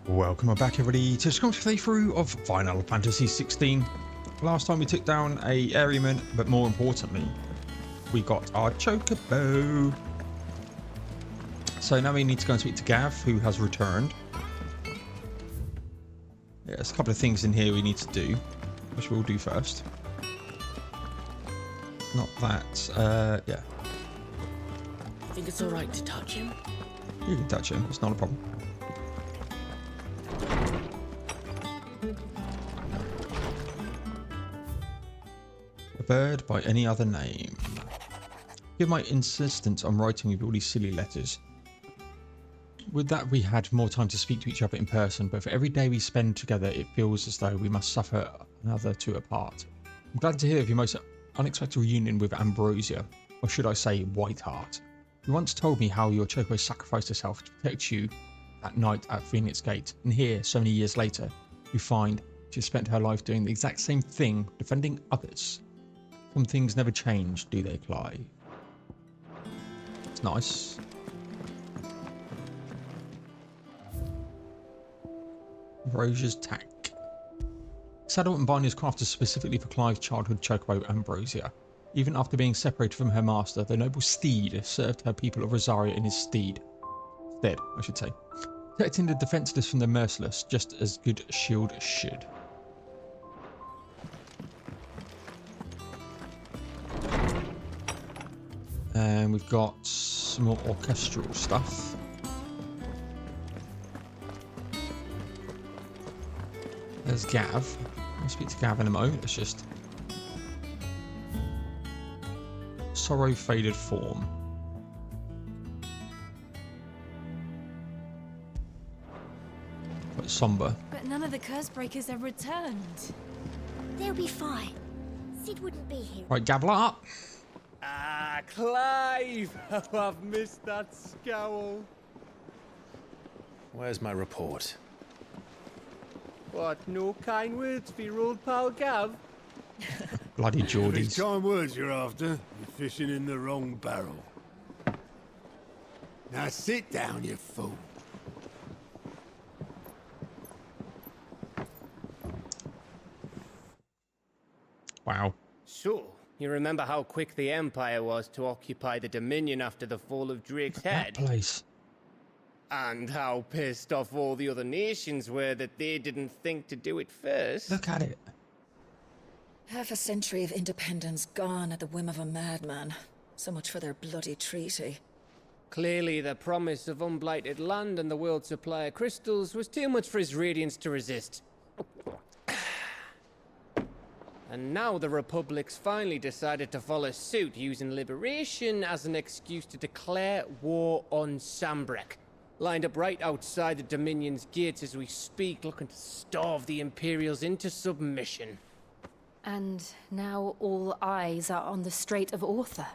Welcome back everybody to Scott's playthrough of Final Fantasy 16. Last time we took down a Airman, but more importantly, we got our Chocobo. So now we need to go and speak to Gav, who has returned. Yeah, there's a couple of things in here we need to do, which we'll do first. Not that, yeah. Think it's alright to touch him? You can touch him, it's not a problem. A bird by any other name. Give my insistence on writing with all these silly letters. With that, we had more time to speak to each other in person, but for every day we spend together, it feels as though we must suffer another two apart. I'm glad to hear of your most unexpected reunion with Ambrosia, or should I say Whiteheart. You once told me how your Choco sacrificed herself to protect you that night at Phoenix Gate, and here, so many years later, you find she spent her life doing the exact same thing, defending others. Some things never change, do they, Clive? It's nice. Ambrosia's tack. Saddle and bind is crafted specifically for Clive's childhood chocobo Ambrosia. Even after being separated from her master, the noble steed served her people of Rosaria in his stead, I should say. Protecting the defenseless from the merciless, just as good shield should. And we've got some more orchestral stuff. There's Gav. I'll speak to Gav in a moment. Let's just... Sorrow faded form. Quite somber. But none of the curse breakers have returned. They'll be fine. Sid wouldn't be here. Right, Gav, light up. Ah, Clive! Oh, I've missed that scowl. Where's my report? What, no kind words for your old pal Gav? Bloody If Geordies. it's kind words you're after, you're fishing in the wrong barrel. Now sit down, you fool. Wow. So, you remember how quick the Empire was to occupy the Dominion after the fall of Drake's That head? place. And how pissed off all the other nations were that they didn't think to do it first? Look at it. Half a century of independence gone at the whim of a madman. So much for their bloody treaty. Clearly, the promise of unblighted land and the world's supply of crystals was too much for his radiance to resist. And now the Republic's finally decided to follow suit, using liberation as an excuse to declare war on Sambrek. Lined up right outside the Dominion's gates as we speak, looking to starve the Imperials into submission. And now all eyes are on the Strait of Author.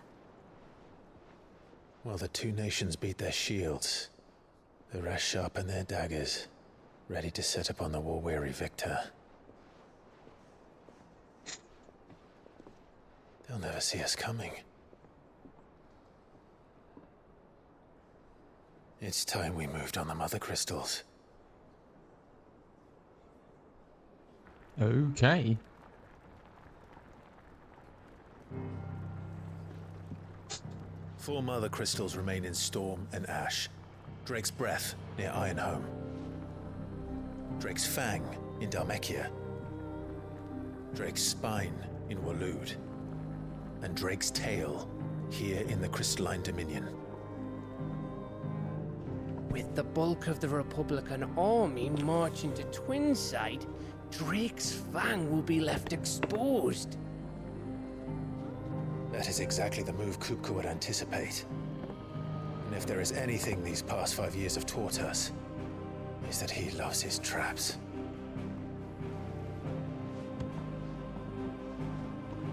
Well, the two nations beat their shields. The rest sharpen their daggers, ready to set upon the war-weary victor. They'll never see us coming. It's time we moved on the Mothercrystals. Okay. Four Mothercrystals remain in Storm and Ash. Drake's Breath near Ironhome. Drake's Fang in Dhalmekia. Drake's Spine in Waloed. And Drake's Tail here in the Crystalline Dominion. With the bulk of the Republican army marching to Twinside, Drake's Fang will be left exposed. That is exactly the move Kupka would anticipate. And if there is anything these past 5 years have taught us, is that he loves his traps.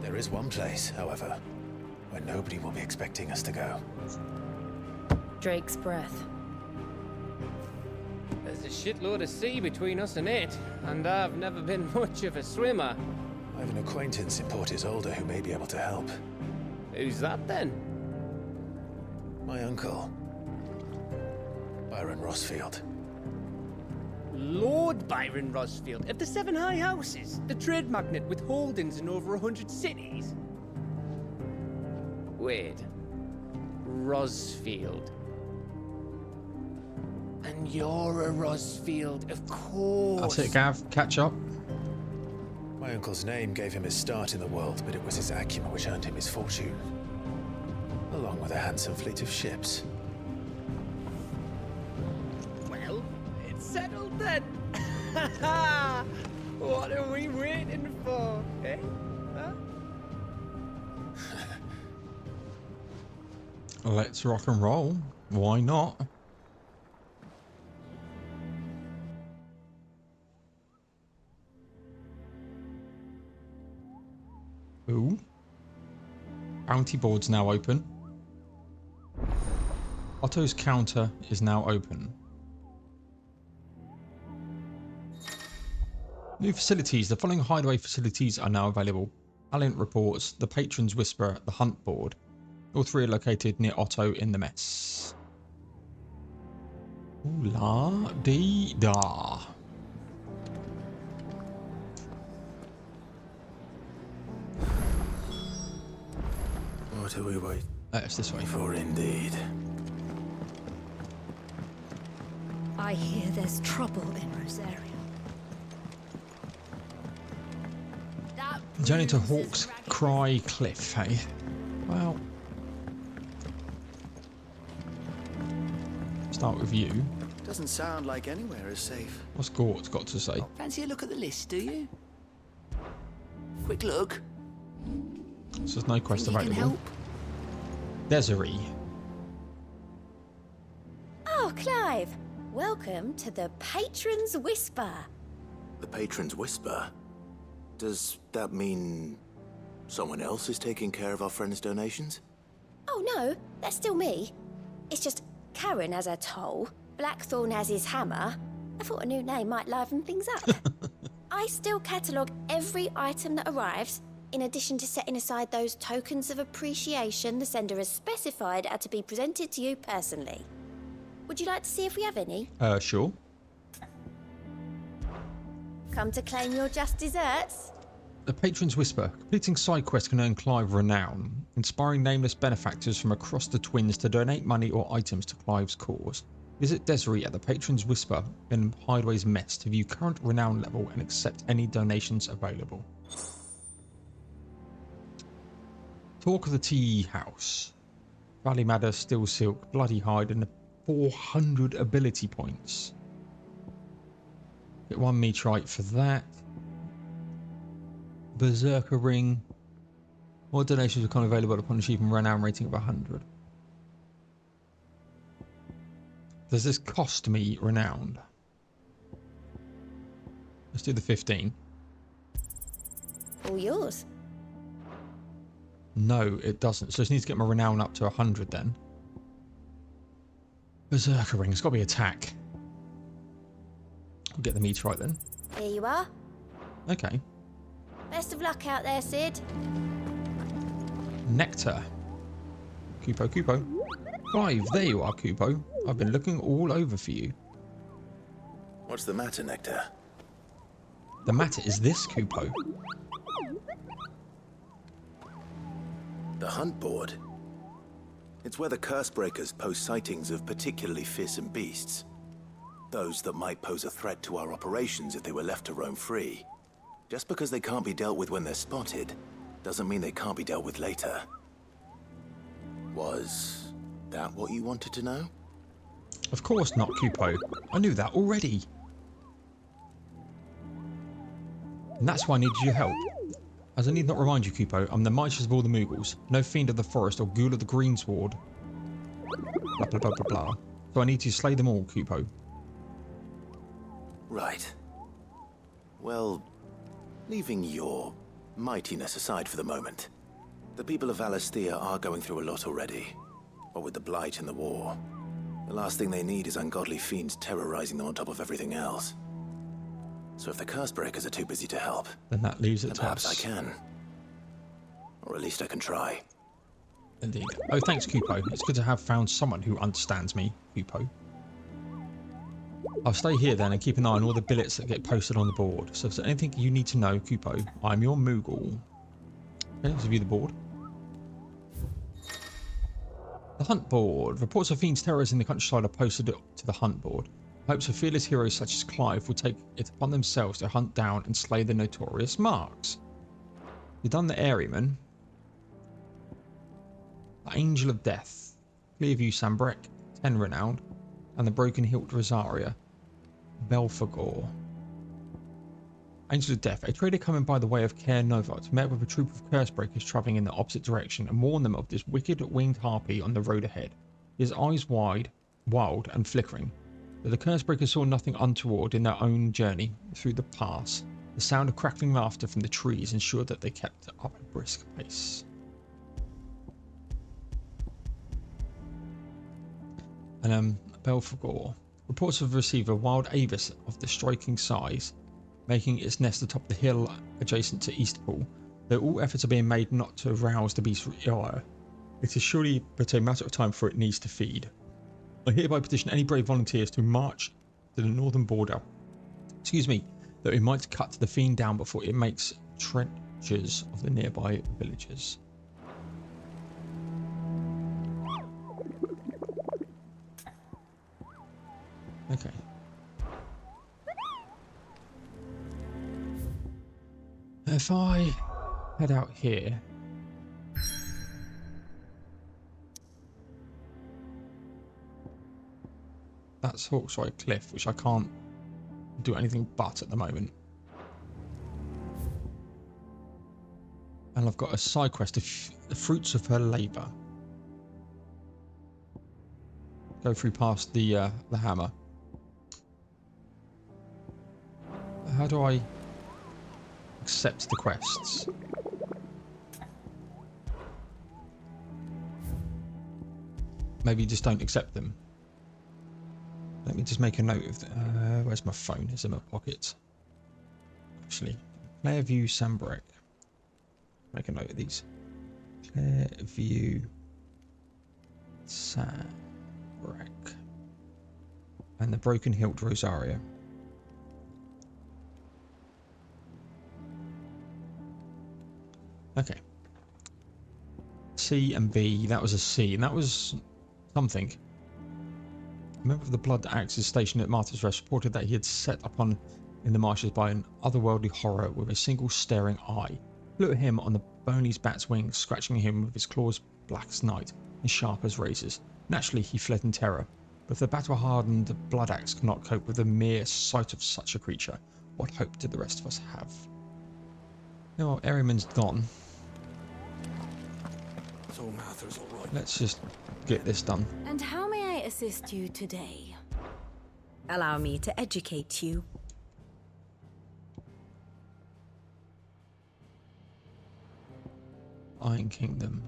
There is one place, however, where nobody will be expecting us to go. Drake's Breath. There's a shitload of sea between us and it, and I've never been much of a swimmer. I have an acquaintance in Port Isolde who may be able to help. Who's that then? My uncle, Byron Rosfield. Lord Byron Rosfield of the Seven High Houses, the trade magnate with holdings in over 100 cities. Wait. Rosfield. And you're a Rosfield, of course. That's it, Gav. Catch up. My uncle's name gave him his start in the world, but it was his acumen which earned him his fortune. Along with a handsome fleet of ships. Well, it's settled then. What are we waiting for, eh? Huh? Let's rock and roll. Why not? Ooh. Bounty board's now open. Otto's counter is now open. New facilities. The following hideaway facilities are now available. Alliant reports, the Patron's Whisper, the Hunt Board. All three are located near Otto in the mess. Ooh la dee da. What do we wait It's this way. for indeed? I hear there's trouble in Rosaria. Journey to Hawk's Cry Cliff, hey? Well, start with you. Doesn't sound like anywhere is safe. What's Gort got to say? Fancy a look at the list, do you? Quick look. So there's no quest Think you can available. help? Desiree. Oh, Clive. Welcome to the Patron's Whisper. The Patron's Whisper? Does that mean someone else is taking care of our friend's donations? Oh no, that's still me. It's just Karen has her toll, Blackthorn has his hammer. I thought a new name might liven things up. I still catalogue every item that arrives, in addition to setting aside those tokens of appreciation the sender has specified are to be presented to you personally. Would you like to see if we have any? Sure. Come to claim your just desserts? The Patron's Whisper. Completing side quests can earn Clive renown, inspiring nameless benefactors from across the Twins to donate money or items to Clive's cause. Visit Desiree at the Patron's Whisper in Hideaway's Mess to view current renown level and accept any donations available. Talk of the Tea House. Valley Madder, Still Silk, Bloody Hide, and 400 ability points. Get 1 meteorite for that. Berserker Ring. More donations become available upon achieving renown rating of 100. Does this cost me renowned? Let's do the 15. All yours. No, it doesn't. So I just need to get my renown up to 100 then. Berserker Ring. It's got to be attack. We'll get the meteorite then. Here you are. Okay. Best of luck out there, Sid. Nectar. Kupo. Clive, there you are, Kupo. I've been looking all over for you. What's the matter, Nectar? The matter is this, Kupo. The Hunt Board. It's where the Cursebreakers post sightings of particularly fearsome beasts. Those that might pose a threat to our operations if they were left to roam free. Just because they can't be dealt with when they're spotted, doesn't mean they can't be dealt with later. Was that what you wanted to know? Of course not, Kupo. I knew that already. And that's why I needed your help. As I need not remind you, Kupo, I'm the mightiest of all the Moogles. No fiend of the forest or ghoul of the greensward. Blah, blah, blah, blah, blah. So I need to slay them all, Kupo. Right. Well, leaving your mightiness aside for the moment, the people of Valisthea are going through a lot already. What with the Blight and the war, the last thing they need is ungodly fiends terrorizing them on top of everything else. So if the Cursebreakers are too busy to help, Then that leaves it then to perhaps I us. can. Or at least I can try. Indeed. Oh, thanks, Kupo. It's good to have found someone who understands me, Kupo. I'll stay here then and keep an eye on all the billets that get posted on the board. So if there's anything you need to know, Kupo, I'm your Moogle. Okay, let's view the board. The hunt board. Reports of fiends terrors in the countryside are posted to the hunt board. Hopes of fearless heroes such as Clive will take it upon themselves to hunt down and slay the notorious marks. You've done the Airyman. The Angel of Death. Clearview Sambrek, 10 renowned. And the Broken Hilt Rosaria. Belphegor. Angel of Death. A trader coming by the way of Caer Novot met with a troop of cursebreakers travelling in the opposite direction and warned them of this wicked winged harpy on the road ahead. His eyes wild and flickering. But the cursebreakers saw nothing untoward in their own journey through the pass. The sound of crackling laughter from the trees ensured that they kept up a brisk pace. And Belphegor. Reports have received a wild avis of the striking size, making its nest atop the hill adjacent to Eastpool, though all efforts are being made not to arouse the beast's ire. It is surely but a matter of time before it needs to feed. I hereby petition any brave volunteers to march to the northern border, that we might cut the fiend down before it makes trenches of the nearby villages. Okay. If I head out here, that's Hawkside Cliff, which I can't do anything but at the moment. And I've got a side quest of the fruits of her labour. Go through past the hammer. How do I accept the quests? Maybe just don't accept them. Let me just make a note of where's my phone? It's in my pocket. Actually, Clairview Sambrek. Make a note of these. Clairview Sambrek. And the Broken Hilt Rosaria. Okay. C and B, that was a C, and that was something. A member of the Blood Axe's station at Martyr's Rest reported that he had set upon in the marshes by an otherworldly horror with a single staring eye. Flew at him on the bony bat's wings, scratching him with his claws black as night and sharp as razors. Naturally, he fled in terror, but if the battle-hardened Blood Axe cannot cope with the mere sight of such a creature, what hope did the rest of us have? Now, Airyman's gone. So Mather's all right. Let's just get this done. And how may I assist you today? Allow me to educate you. Iron Kingdom.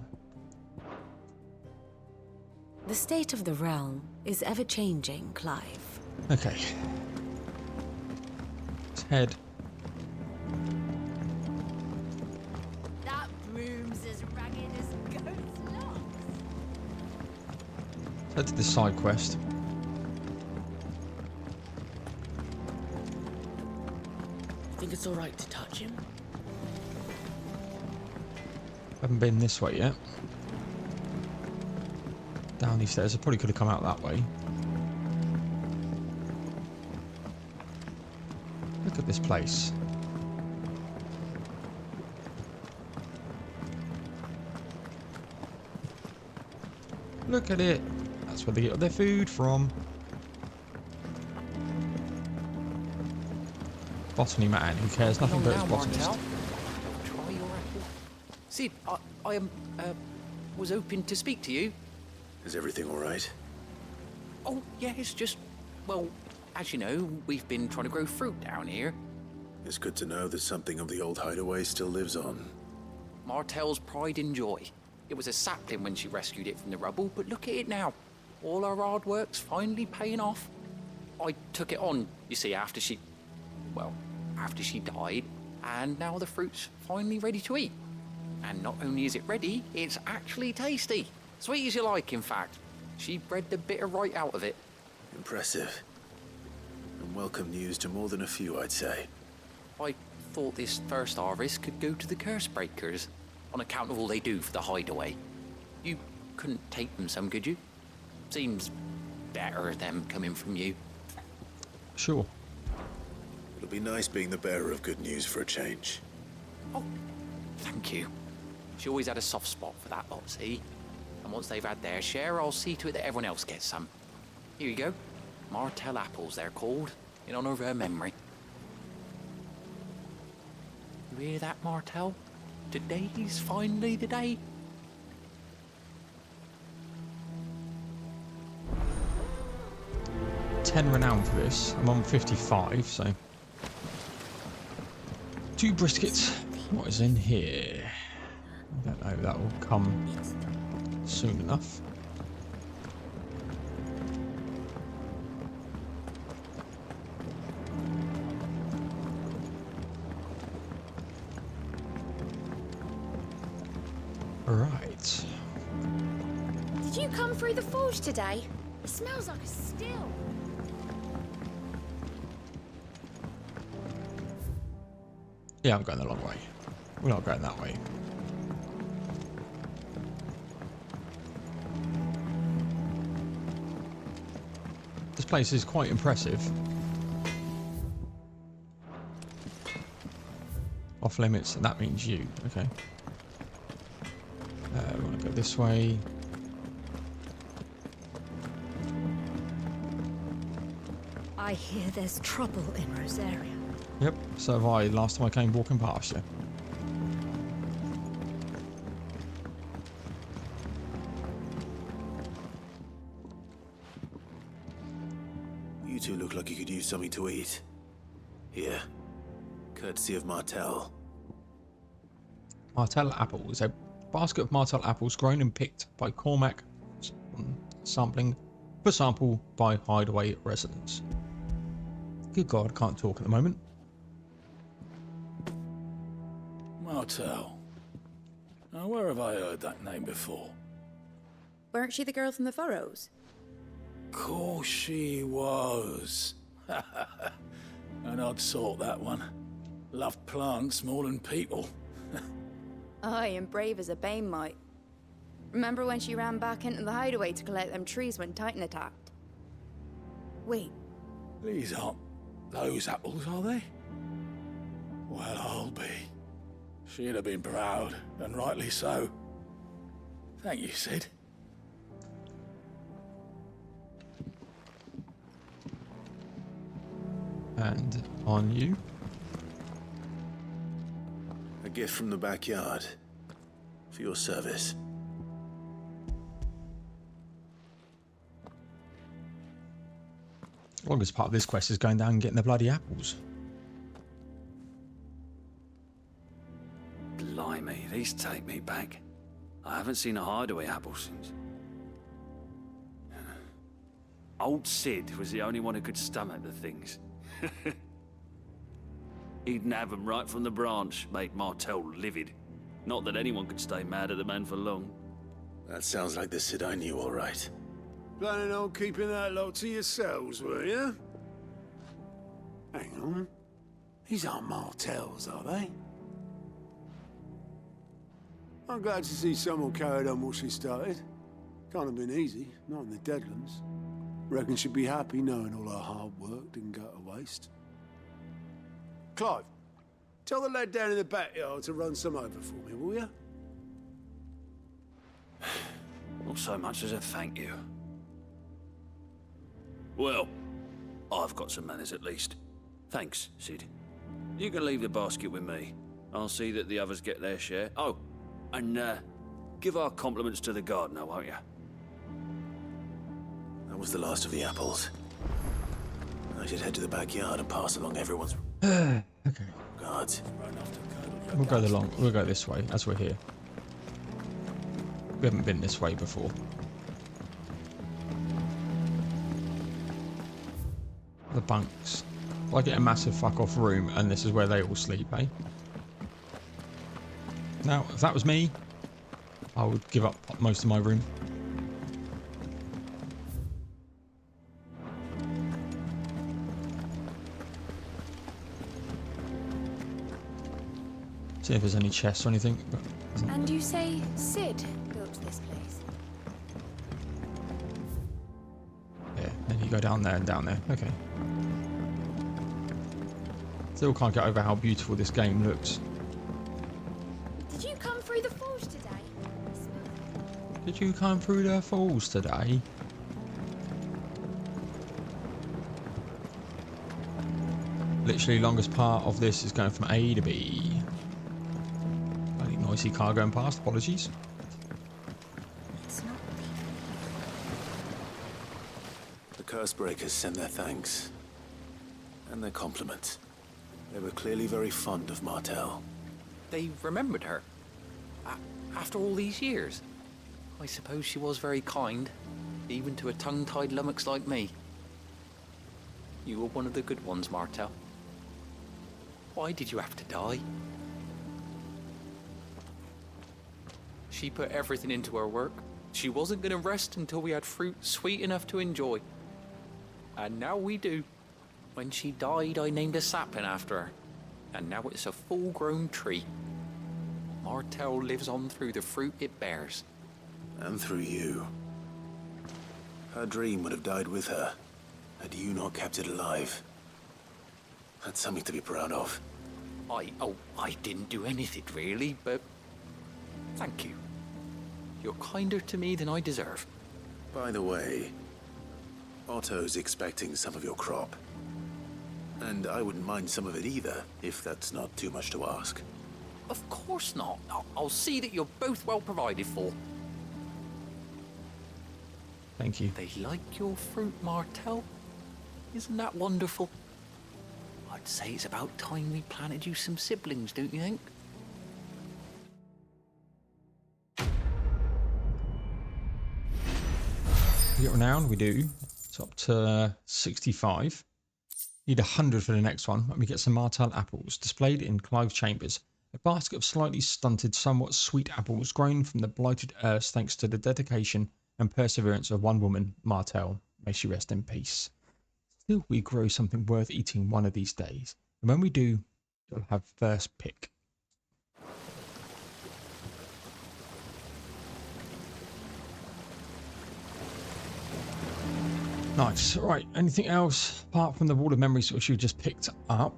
The state of the realm is ever-changing, Clive. Okay. Let's head. That broom's as ragged as goat's locks. Let's head to this side quest. Think it's alright to touch him? Haven't been this way yet. Down these stairs. I probably could have come out that way. Look at this place. Look at it. That's where they get their food from. Botany man, who cares nothing but his botanist. Try your apple. Sid, I was hoping to speak to you. Is everything all right? Oh, yeah, it's just, well, as you know, we've been trying to grow fruit down here. It's good to know that something of the old hideaway still lives on. Martell's pride and joy. It was a sapling when she rescued it from the rubble, but look at it now. All our hard work's finally paying off. I took it on, you see, after she died, and now the fruit's finally ready to eat. And not only is it ready, it's actually tasty. Sweet as you like, in fact. She bred the bitter right out of it. Impressive. Welcome news to more than a few, I'd say. I thought this first harvest could go to the curse breakers, on account of all they do for the hideaway. You couldn't take them some, could you? Seems better them coming from you. Sure. It'll be nice being the bearer of good news for a change. Oh, thank you. She always had a soft spot for that lot, see? And once they've had their share, I'll see to it that everyone else gets some. Here you go. Martell apples, they're called, in honor of her memory. You hear that, Martell? Today's finally the day. $10 renown for this. I'm on 55, so 2 briskets. What is in here? I don't know. That will come soon enough. Right. Did you come through the forge today? It smells like a still. Yeah, I'm going the long way. We're not going that way. This place is quite impressive. Off limits, and that means you. Okay. We want to go this way. I hear there's trouble in Rosaria. Yep, so have I last time I came walking past you. You two look like you could use something to eat. Here. Courtesy of Martell. Martell apples. A basket of Martell apples grown and picked by Cormac, sampling for sample by hideaway residents. Good God, I can't talk at the moment. Martell. Now, where have I heard that name before? Weren't she the girl from the furrows? Course she was. An odd sort, that one. Loved plants more than people. Aye, and brave as a bane might. Remember when she ran back into the hideaway to collect them trees when Titan attacked? Wait. These aren't those apples, are they? Well, I'll be. She'd have been proud, and rightly so. Thank you, Sid. And on you. A gift from the backyard. For your service. The longest part of this quest is going down and getting the bloody apples. Blimey, these take me back. I haven't seen a hideaway apple since. Old Sid was the only one who could stomach the things. He'd nab them right from the branch, made Martell livid. Not that anyone could stay mad at the man for long. That sounds like the Sid I knew, all right. Planning on keeping that lot to yourselves, were you? Hang on. These aren't Martells, are they? I'm glad to see someone carried on what she started. Can't have been easy, not in the Deadlands. Reckon she'd be happy knowing all her hard work didn't go to waste. Clive, tell the lad down in the backyard to run some over for me, will you? Not so much as a thank you. Well, I've got some manners at least. Thanks, Sid. You can leave the basket with me. I'll see that the others get their share. Oh, and give our compliments to the gardener, won't you? That was the last of the apples. I should head to the backyard and pass along everyone's... Okay. Guards. We'll go this way as we're here. We haven't been this way before. The bunks. I get a massive fuck off room and this is where they all sleep, eh? Now, if that was me, I would give up most of my room. See if there's any chests or anything. But And you say Sid built this place? yeah, then you go down there and down there. Okay. Still can't get over how beautiful this game looks. Did you come through the forge today? Did you come through the falls today? Literally longest part of this is going from A to B. Bloody noisy car going past, apologies. The Cursebreakers sent their thanks. And their compliments. They were clearly very fond of Martel. They remembered her. After all these years. I suppose she was very kind, even to a tongue-tied lummox like me. You were one of the good ones, Martel. Why did you have to die? She put everything into her work. She wasn't going to rest until we had fruit sweet enough to enjoy. And now we do. When she died, I named a sapling after her. And now it's a full-grown tree. Martel lives on through the fruit it bears. And through you. Her dream would have died with her, had you not kept it alive. That's something to be proud of. I didn't do anything really, but thank you. You're kinder to me than I deserve. By the way, Otto's expecting some of your crop. And I wouldn't mind some of it either, if that's not too much to ask. Of course not. I'll see that you're both well provided for. Thank you. They like your fruit, Martel. Isn't that wonderful? I'd say it's about time we planted you some siblings, don't you think? We get renown, we do. It's up to 65. Need 100 for the next one. Let me get some Martel apples displayed in Clive chambers. A basket of slightly stunted, somewhat sweet apples grown from the blighted earth thanks to the dedication and perseverance of one woman, Martel. May she rest in peace. Still, we grow something worth eating one of these days. And when we do, you'll have first pick. Nice. Right. Anything else apart from the wall of memories which you just picked up?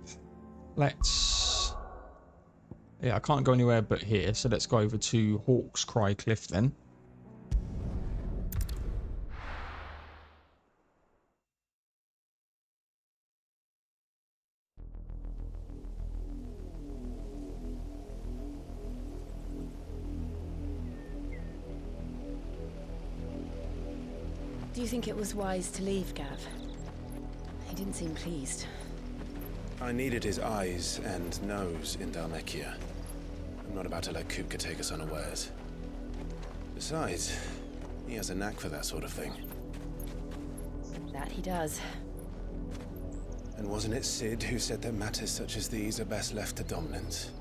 Let's... Yeah, I can't go anywhere but here. So let's go over to Hawk's Cry Cliff then. Do you think it was wise to leave, Gav? He didn't seem pleased. I needed his eyes and nose in Dhalmekia. I'm not about to let Kupka take us unawares. Besides, he has a knack for that sort of thing. That he does. And wasn't it Sid who said that matters such as these are best left to dominance?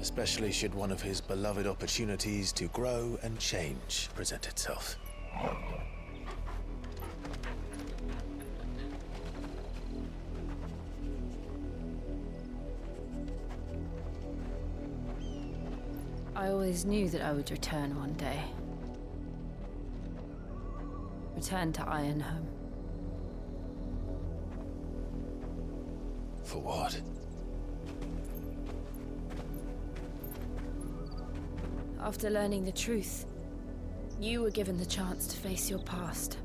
Especially should one of his beloved opportunities to grow and change present itself. I always knew that I would return one day. Return to Ironhome. For what? After learning the truth, you were given the chance to face your past.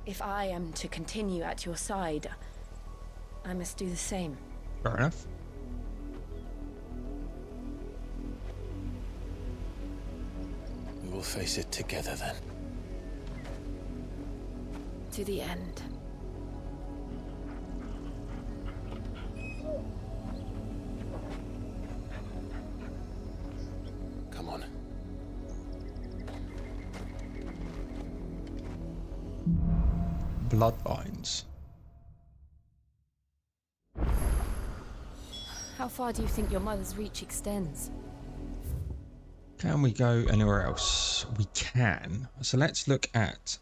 If I am to continue at your side, I must do the same. Fair enough. We will face it together then. To the end. Come on. Bloodlines. How far do you think your mother's reach extends? Can we go anywhere else? We can. So let's look at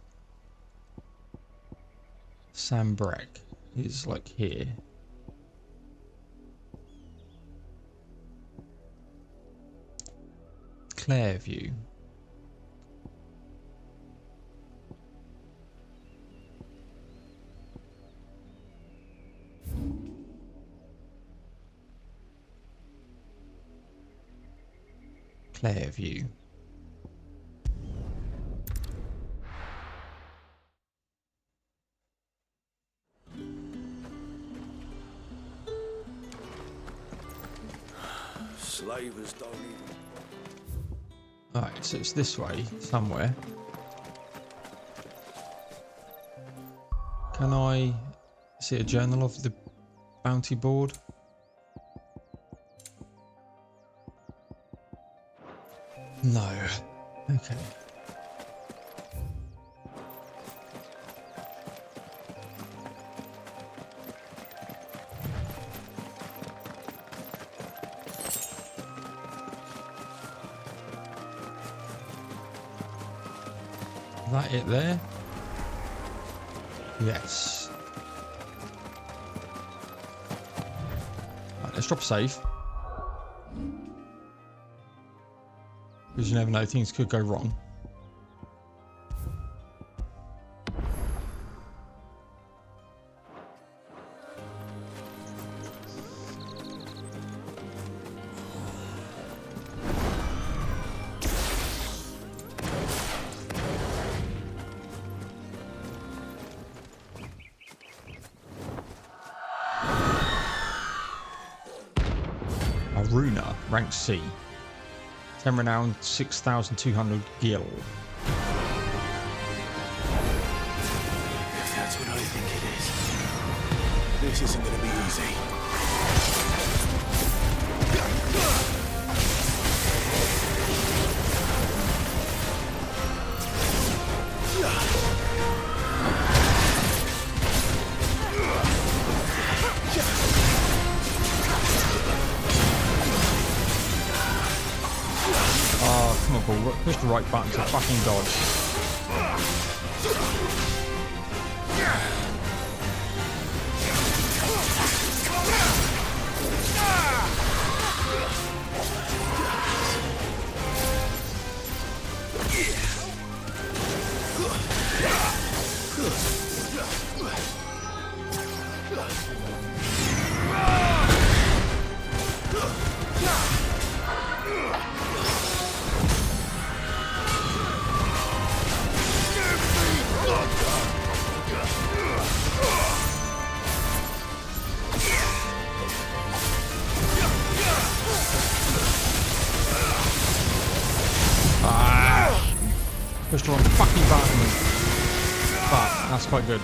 Sambrek. It's like here. Clairview. Clairview. Slavers don't even... Alright, so it's this way, somewhere. Can I see a journal of the bounty board? No. Okay. Is that it there? Yes. Right, let's drop safe. Because you never know, things could go wrong. Runa, rank C. 10 renown, 6,200 gil. If that's what I think it is, this isn't going to be easy. Oh, come on, Paul. Push the right button to fucking dodge. Pushed the wrong fucking button. But that's quite good.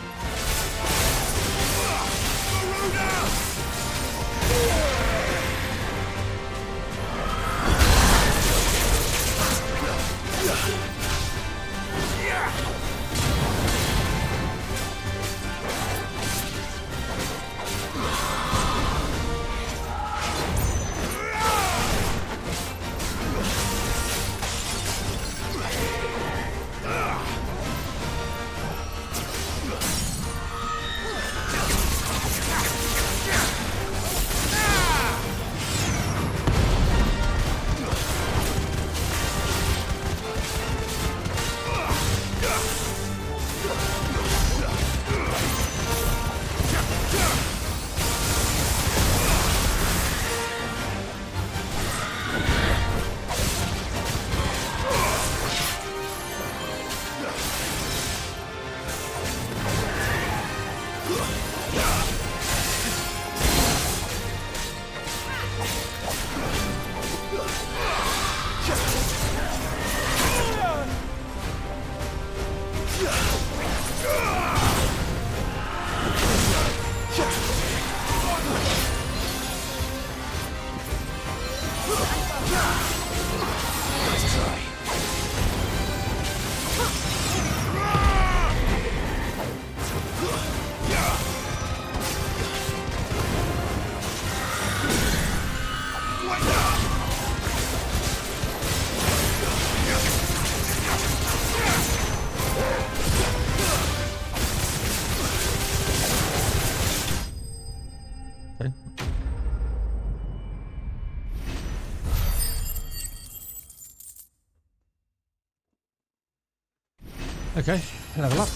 Okay, level up.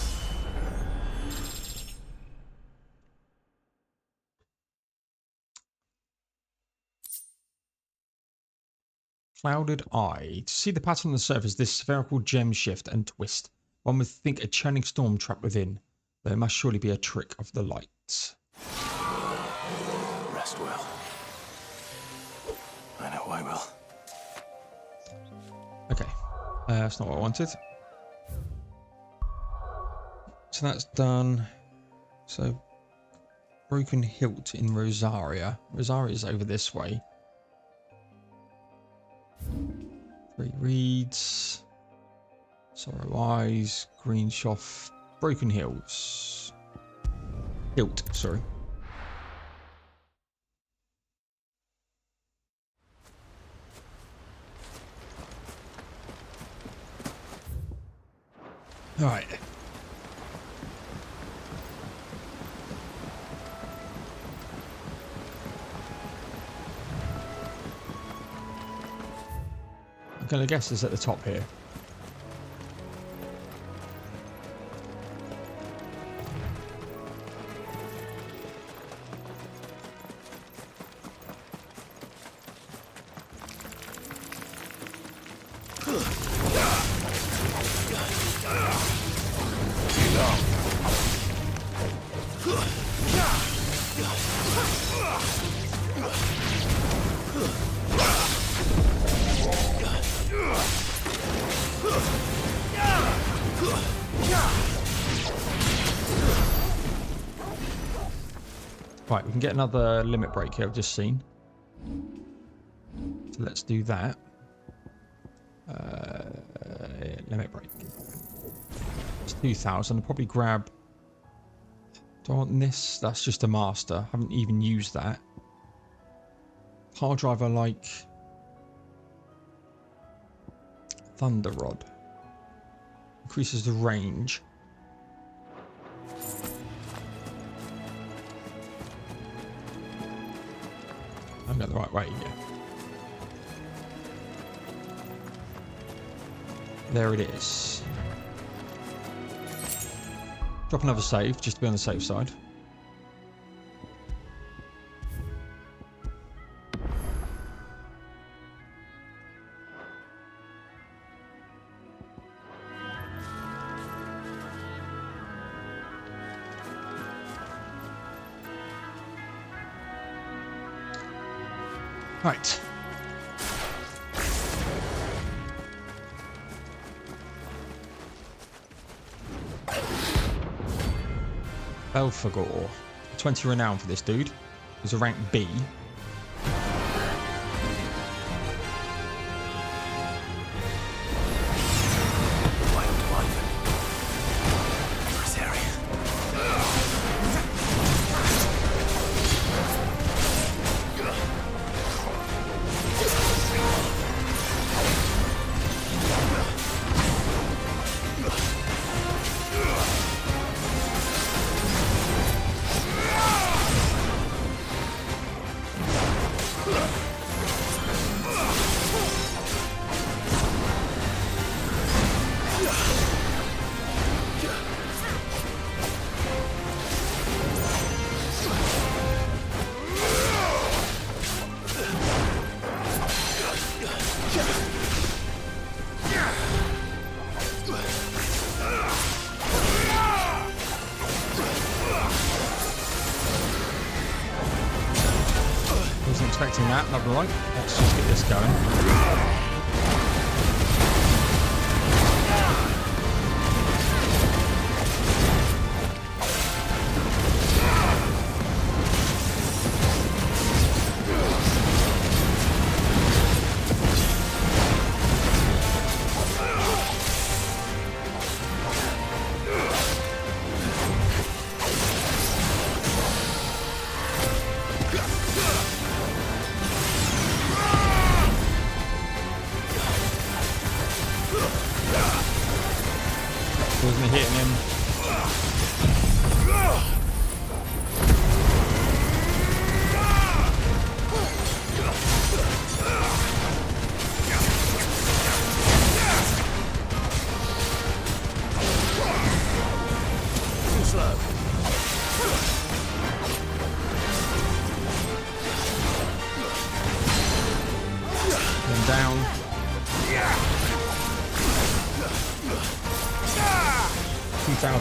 Clouded Eye. To see the pattern on the surface, this spherical gem shift and twist. One would think a churning storm trapped within. There must surely be a trick of the lights. Rest well. I know I will. Okay, that's not what I wanted. So that's done. So, Broken Hilt in Rosaria. Rosaria is over this way. 3 reeds. Sorrow Eyes. Green Shoff. Broken Hills. Hilt, sorry. Alright. I'm going to guess it's at the top here. Right, we can get another limit break here, I've just seen. So let's do that. Limit break. It's 2,000. I'll probably grab... Do I want this? That's just a master. Haven't even used that. Power driver like... Thunder Rod. Increases the range. I'm going the right way, yeah. There it is. Drop another save, just to be on the safe side. Right. Belphegor. 20 renown for this dude. He's a rank B. Expecting that, not right. Let's just get this going.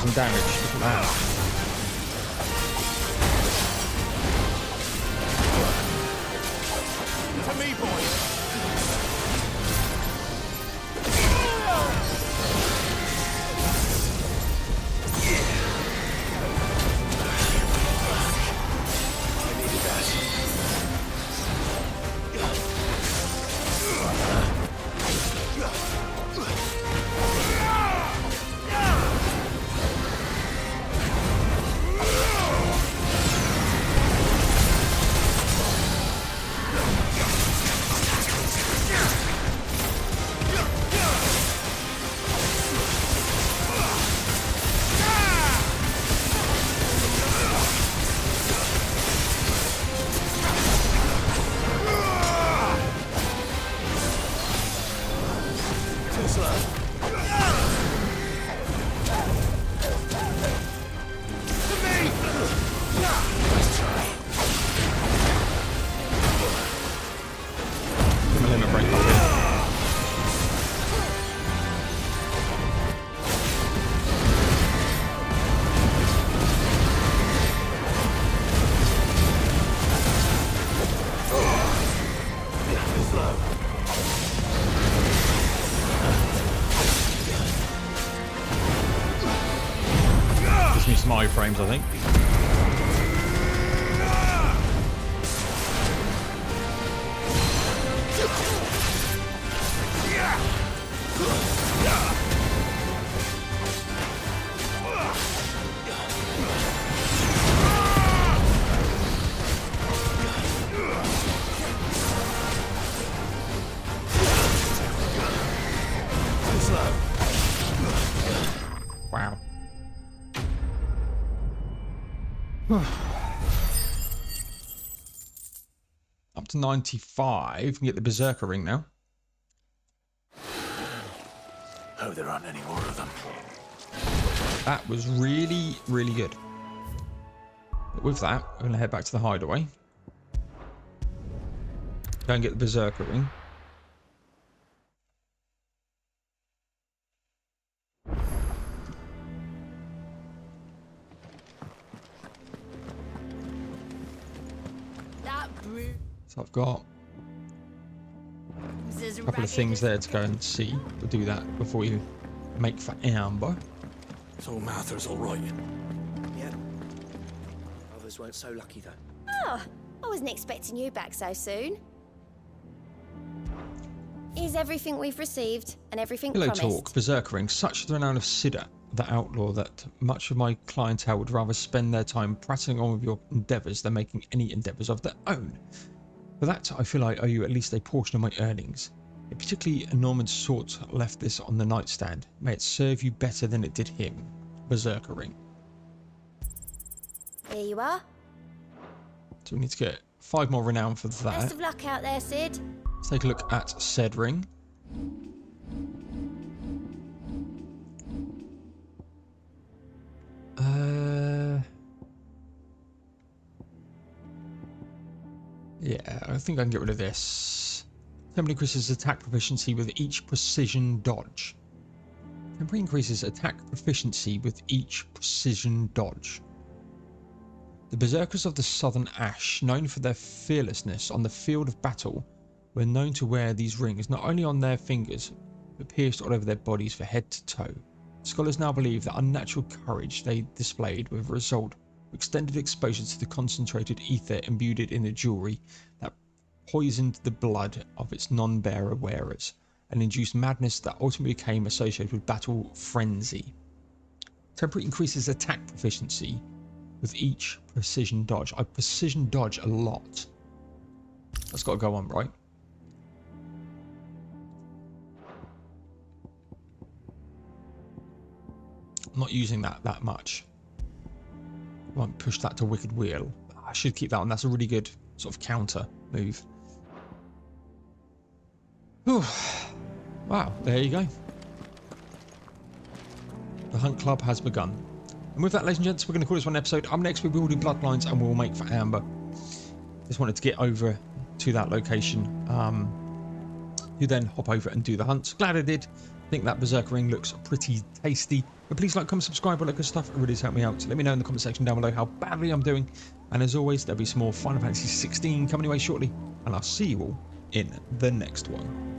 some damage. Look at that. To me, boys. Frames, I think. Wow. Up to 95. We can get the Berserker ring now. Hope there aren't any more of them. That was really, really good. But with that, we're going to head back to the hideaway. Go and get the Berserker ring. So I've got a couple of things there to go and see. We'll do that before you make for Amber. So Martha's all right. Yeah. Others weren't so lucky though. Oh, I wasn't expecting you back so soon. Is everything we've received and everything Hello promised? talk, Berserker ring. Such is the renown of Sidda, the outlaw, that much of my clientele would rather spend their time prattling on with your endeavours than making any endeavours of their own. For that, I feel I owe you at least a portion of my earnings. A particularly enormous sort left this on the nightstand. May it serve you better than it did him. Berserker ring. Here you are. So we need to get 5 more renown for Best that. of luck out there, Sid. Let's take a look at said ring. Yeah, I think I can get rid of this. Temporary increases attack proficiency with each precision dodge. Temporary increases attack proficiency with each precision dodge. The Berserkers of the Southern Ash, known for their fearlessness on the field of battle, were known to wear these rings not only on their fingers, but pierced all over their bodies from head to toe. Scholars now believe that unnatural courage they displayed was a result of extended exposure to the concentrated ether imbued in the jewellery that poisoned the blood of its non-bearer wearers and induced madness that ultimately became associated with battle frenzy. Temporary increases attack proficiency with each precision dodge. I precision dodge a lot. That's got to go on, right? I'm not using that much. I won't push that to Wicked Wheel. I should keep that on. That's a really good sort of counter move. Whew. Wow, there you go. The Hunt Club has begun. And with that, ladies and gents, we're going to call this one episode. Up next, we will do Bloodlines and we'll make for Amber. Just wanted to get over to that location. You then hop over and do the hunt. Glad I did. I think that berserker ring looks pretty tasty. But please like, comment, subscribe, all that good stuff. It really does help me out. So let me know in the comment section down below how badly I'm doing. And as always, there'll be some more Final Fantasy 16 coming your way shortly. And I'll see you all in the next one.